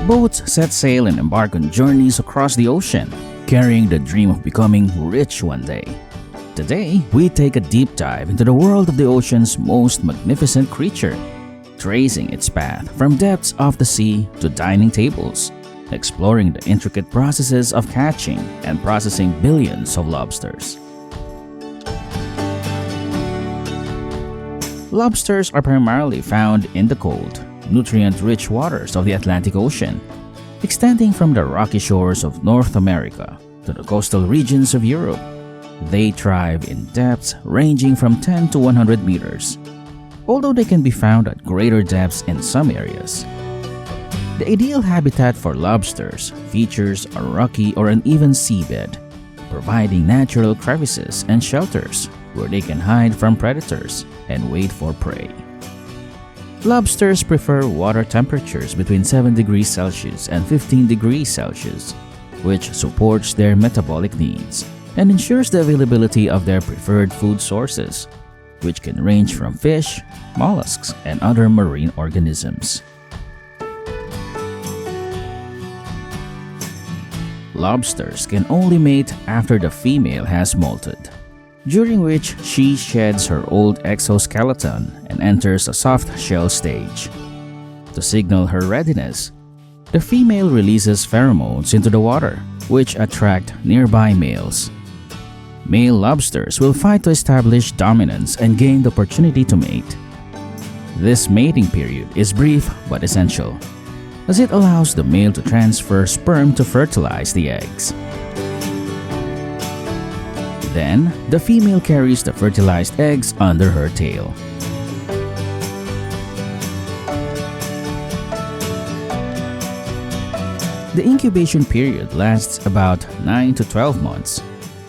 Boats set sail and embark on journeys across the ocean, carrying the dream of becoming rich one day. Today, we take a deep dive into the world of the ocean's most magnificent creature, tracing its path from depths of the sea to dining tables, exploring the intricate processes of catching and processing billions of lobsters. Lobsters are primarily found in the cold, nutrient-rich waters of the Atlantic Ocean, extending from the rocky shores of North America to the coastal regions of Europe. They thrive in depths ranging from 10 to 100 meters, although they can be found at greater depths in some areas. The ideal habitat for lobsters features a rocky or uneven seabed, providing natural crevices and shelters where they can hide from predators and wait for prey. Lobsters prefer water temperatures between 7 degrees Celsius and 15 degrees Celsius, which supports their metabolic needs and ensures the availability of their preferred food sources, which can range from fish, mollusks, and other marine organisms. Lobsters can only mate after the female has molted, during which she sheds her old exoskeleton and enters a soft shell stage. To signal her readiness, the female releases pheromones into the water, which attract nearby males. Male lobsters will fight to establish dominance and gain the opportunity to mate. This mating period is brief but essential, as it allows the male to transfer sperm to fertilize the eggs. Then, the female carries the fertilized eggs under her tail. The incubation period lasts about 9 to 12 months,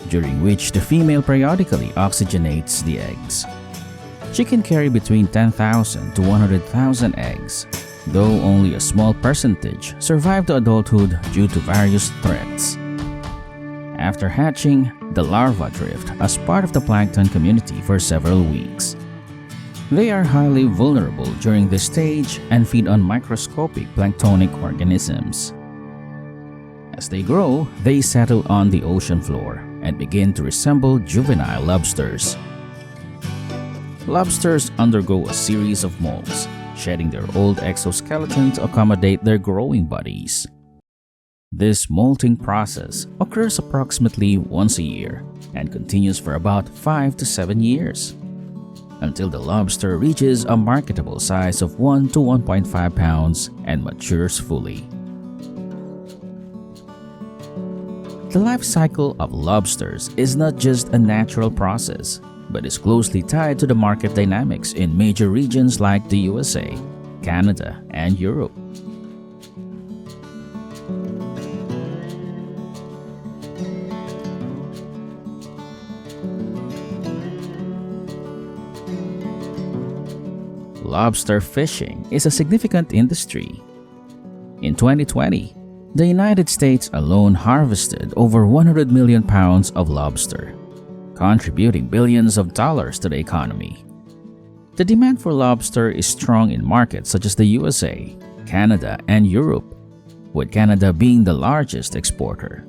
during which the female periodically oxygenates the eggs. She can carry between 10,000 to 100,000 eggs, though only a small percentage survive to adulthood due to various threats. After hatching, the larvae drift as part of the plankton community for several weeks. They are highly vulnerable during this stage and feed on microscopic planktonic organisms. As they grow, they settle on the ocean floor and begin to resemble juvenile lobsters. Lobsters undergo a series of molts, shedding their old exoskeleton to accommodate their growing bodies. This molting process occurs approximately once a year and continues for about 5 to 7 years, until the lobster reaches a marketable size of 1 to 1.5 pounds and matures fully. The life cycle of lobsters is not just a natural process, but is closely tied to the market dynamics in major regions like the USA, Canada, and Europe. Lobster fishing is a significant industry. In 2020, the United States alone harvested over 100 million pounds of lobster, contributing billions of dollars to the economy. The demand for lobster is strong in markets such as the USA, Canada, and Europe, with Canada being the largest exporter.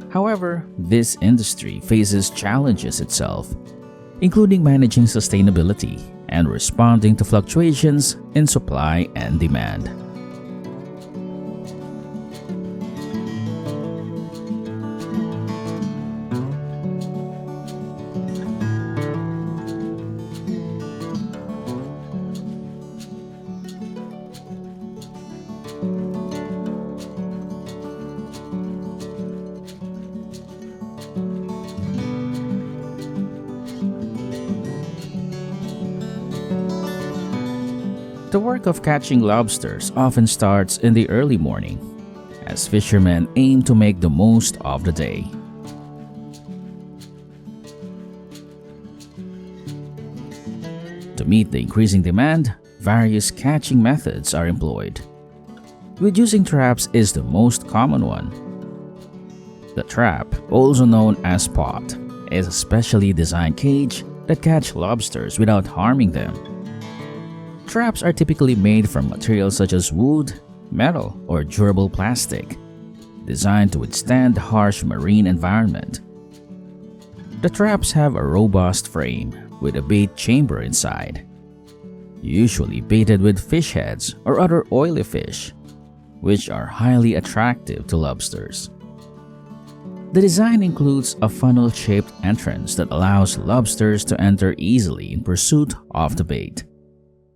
However, this industry faces challenges itself, including managing sustainability and responding to fluctuations in supply and demand. The work of catching lobsters often starts in the early morning, as fishermen aim to make the most of the day. To meet the increasing demand, various catching methods are employed. Reducing traps is the most common one. The trap, also known as pot, is a specially designed cage that catch lobsters without harming them. Traps are typically made from materials such as wood, metal, or durable plastic, designed to withstand the harsh marine environment. The traps have a robust frame with a bait chamber inside, usually baited with fish heads or other oily fish, which are highly attractive to lobsters. The design includes a funnel-shaped entrance that allows lobsters to enter easily in pursuit of the bait,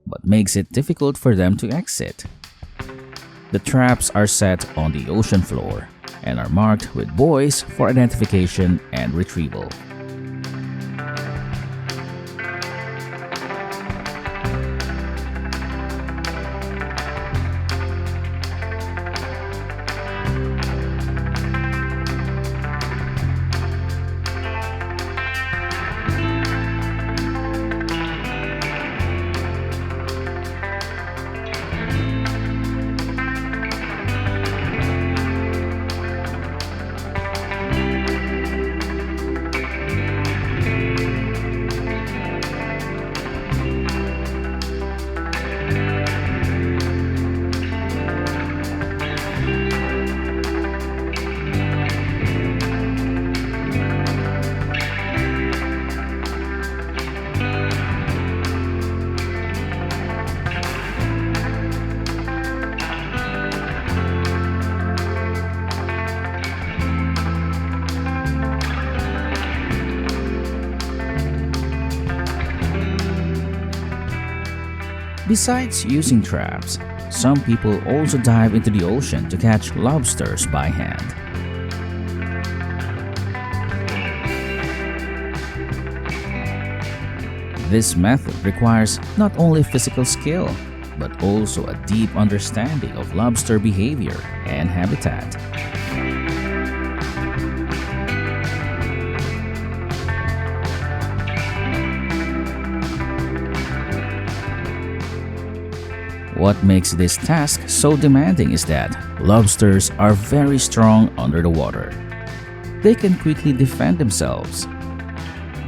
but makes it difficult for them to exit. The traps are set on the ocean floor and are marked with buoys for identification and retrieval. Besides using traps, some people also dive into the ocean to catch lobsters by hand. This method requires not only physical skill, but also a deep understanding of lobster behavior and habitat. What makes this task so demanding is that lobsters are very strong under the water. They can quickly defend themselves.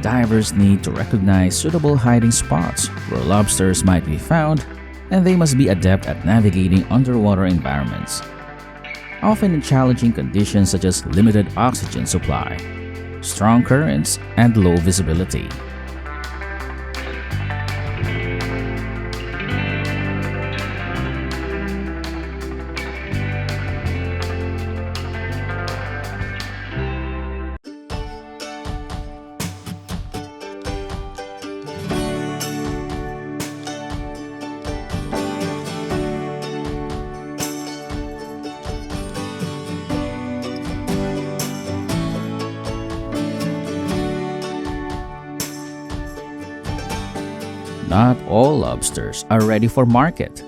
Divers need to recognize suitable hiding spots where lobsters might be found, and they must be adept at navigating underwater environments, often in challenging conditions such as limited oxygen supply, strong currents, and low visibility. Not all lobsters are ready for market.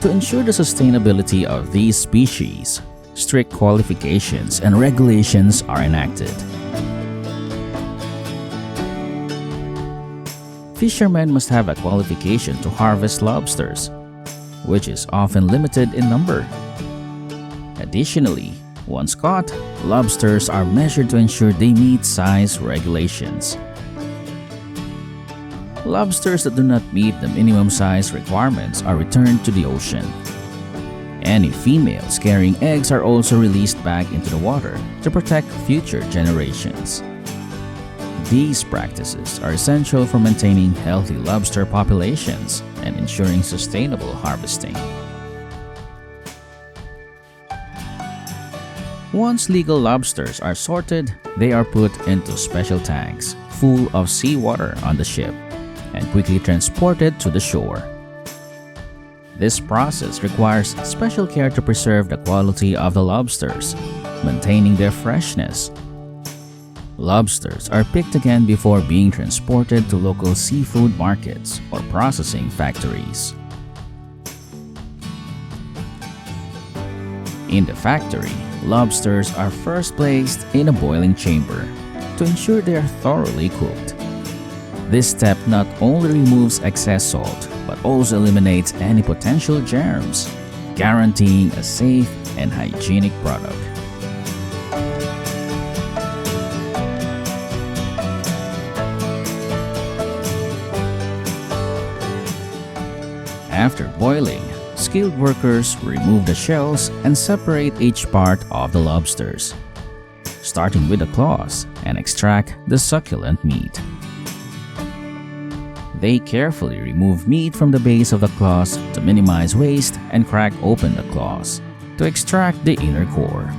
To ensure the sustainability of these species, strict qualifications and regulations are enacted. Fishermen must have a qualification to harvest lobsters, which is often limited in number. Additionally, once caught, lobsters are measured to ensure they meet size regulations. Lobsters that do not meet the minimum size requirements are returned to the ocean. Any females carrying eggs are also released back into the water to protect future generations. These practices are essential for maintaining healthy lobster populations and ensuring sustainable harvesting. Once legal lobsters are sorted, they are put into special tanks full of seawater on the ship and quickly transported to the shore. This process requires special care to preserve the quality of the lobsters, maintaining their freshness. Lobsters are picked again before being transported to local seafood markets or processing factories. In the factory, lobsters are first placed in a boiling chamber to ensure they are thoroughly cooked. This step not only removes excess salt, but also eliminates any potential germs, guaranteeing a safe and hygienic product. After boiling, skilled workers remove the shells and separate each part of the lobsters, starting with the claws, and extract the succulent meat. They carefully remove meat from the base of the claws to minimize waste and crack open the claws to extract the inner core.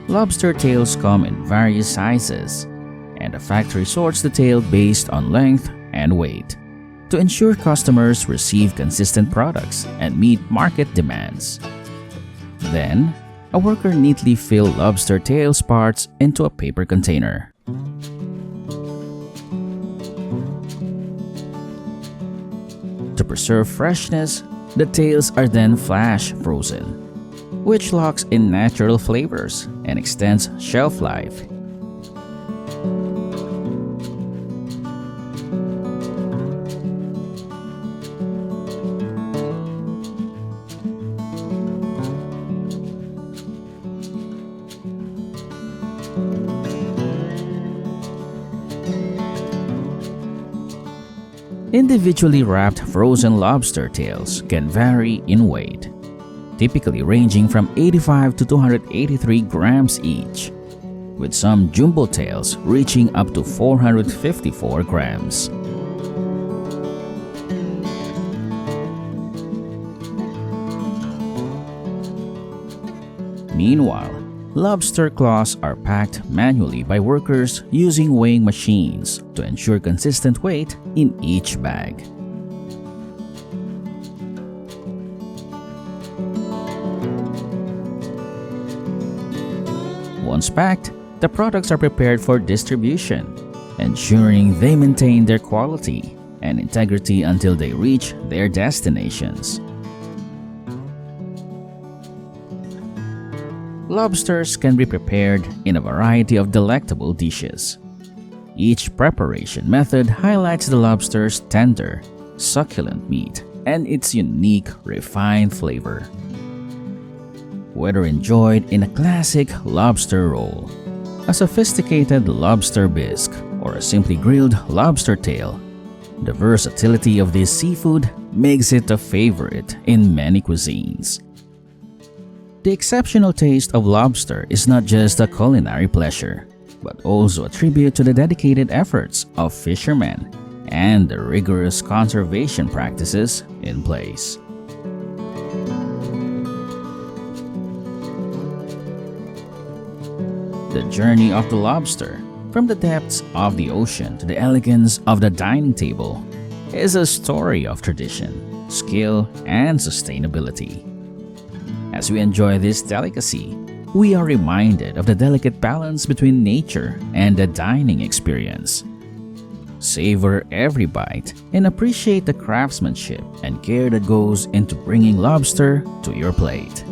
Lobster tails come in various sizes, and the factory sorts the tail based on length and weight to ensure customers receive consistent products and meet market demands. Then, a worker neatly fills lobster tails parts into a paper container. To preserve freshness, the tails are then flash frozen, which locks in natural flavors and extends shelf life. Individually wrapped frozen lobster tails can vary in weight, typically ranging from 85 to 283 grams each, with some jumbo tails reaching up to 454 grams. Meanwhile, lobster claws are packed manually by workers using weighing machines to ensure consistent weight in each bag. Once packed, the products are prepared for distribution, ensuring they maintain their quality and integrity until they reach their destinations. Lobsters can be prepared in a variety of delectable dishes. Each preparation method highlights the lobster's tender, succulent meat and its unique, refined flavor. Whether enjoyed in a classic lobster roll, a sophisticated lobster bisque, or a simply grilled lobster tail, the versatility of this seafood makes it a favorite in many cuisines. The exceptional taste of lobster is not just a culinary pleasure, but also a tribute to the dedicated efforts of fishermen and the rigorous conservation practices in place. The journey of the lobster, from the depths of the ocean to the elegance of the dining table, is a story of tradition, skill, and sustainability. As we enjoy this delicacy, we are reminded of the delicate balance between nature and the dining experience. Savor every bite and appreciate the craftsmanship and care that goes into bringing lobster to your plate.